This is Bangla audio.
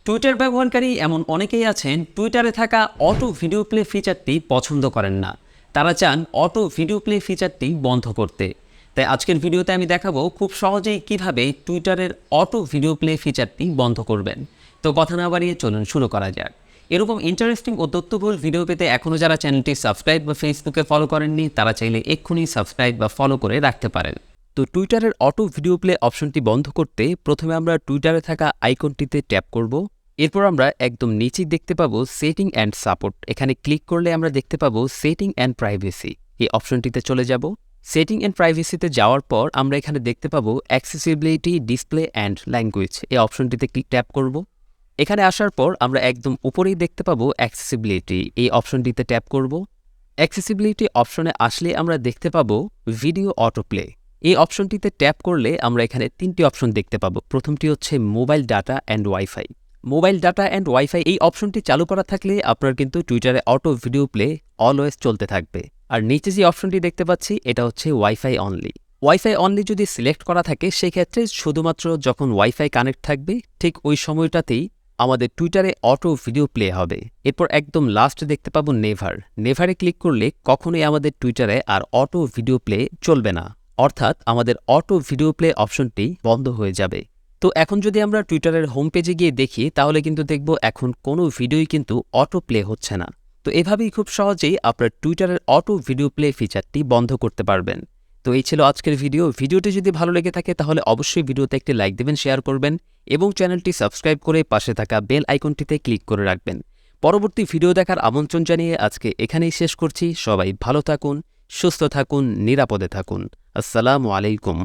টুইটার ব্যবহারকারী এমন অনেকেই আছেন টুইটারে থাকা অটো ভিডিও প্লে ফিচারটি পছন্দ করেন না। তারা চান অটো ভিডিও প্লে ফিচারটি বন্ধ করতে। তাই আজকের ভিডিওতে আমি দেখাবো খুব সহজেই কিভাবে টুইটারের অটো ভিডিও প্লে ফিচারটি বন্ধ করবেন। তো কথা না বাড়িয়ে চলুন শুরু করা যাক। এরকম ইন্টারেস্টিং ও তথ্যবহুল ভিডিও পেতে এখনও যারা চ্যানেলটি সাবস্ক্রাইব বা ফেসবুকে ফলো করেননি তারা চাইলে এক্ষুনি সাবস্ক্রাইব বা ফলো করে রাখতে পারেন। তো টুইটারের অটো ভিডিও প্লে অপশনটি বন্ধ করতে প্রথমে আমরা টুইটারে থাকা আইকনটিতে ট্যাপ করব। এরপর আমরা একদম নিচেই দেখতে পাবো সেটিং অ্যান্ড সাপোর্ট। এখানে ক্লিক করলে আমরা দেখতে পাবো সেটিং অ্যান্ড প্রাইভেসি। এই অপশনটিতে চলে যাব। সেটিং অ্যান্ড প্রাইভেসিতে যাওয়ার পর আমরা এখানে দেখতে পাবো অ্যাক্সেসিবিলিটি, ডিসপ্লে অ্যান্ড ল্যাঙ্গুয়েজ। এই অপশনটিতে ট্যাপ করব। এখানে আসার পর আমরা একদম উপরেই দেখতে পাবো অ্যাক্সেসিবিলিটি। এই অপশনটিতে ট্যাপ করব। অ্যাক্সেসিবিলিটি অপশনে আসলে আমরা দেখতে পাবো ভিডিও অটোপ্লে। এই অপশনটিতে ট্যাপ করলে আমরা এখানে তিনটি অপশন দেখতে পাবো। প্রথমটি হচ্ছে mobile data and wifi. Mobile data and wifi এই অপশনটি চালু করা থাকলে আপনার কিন্তু টুইটারে অটো ভিডিও প্লে অলওয়েজ চলতে থাকবে। আর নিচে যে অপশনটি দেখতে পাচ্ছি এটা হচ্ছে ওয়াইফাই অনলি। ওয়াইফাই অনলি যদি সিলেক্ট করা থাকে সেক্ষেত্রে শুধুমাত্র যখন ওয়াইফাই কানেক্ট থাকবে ঠিক ওই সময়টাতেই আমাদের টুইটারে অটো ভিডিও প্লে হবে। এরপর একদম লাস্ট দেখতে পাবো নেভারে ক্লিক করলে কখনোই আমাদের টুইটারে আর অটো ভিডিও প্লে চলবে না, অর্থাৎ আমাদের অটো ভিডিও প্লে অপশনটি বন্ধ হয়ে যাবে। তো এখন যদি আমরা টুইটারের হোম পেজে গিয়ে দেখি তাহলে কিন্তু দেখব এখন কোনো ভিডিওই কিন্তু অটো প্লে হচ্ছে না। তো এভাবেই খুব সহজেই আপনার টুইটারের অটো ভিডিও প্লে ফিচারটি বন্ধ করতে পারবেন। তো এই ছিল আজকের ভিডিওটি যদি ভালো লেগে থাকে তাহলে অবশ্যই ভিডিওতে একটি লাইক দেবেন, শেয়ার করবেন এবং চ্যানেলটি সাবস্ক্রাইব করে পাশে থাকা বেল আইকনটিতে ক্লিক করে রাখবেন। পরবর্তী ভিডিও দেখার আমন্ত্রণ জানিয়ে আজকে এখানেই শেষ করছি। সবাই ভালো থাকুন, সুস্থ থাকুন, নিরাপদে থাকুন। আসসালামু আলাইকুম।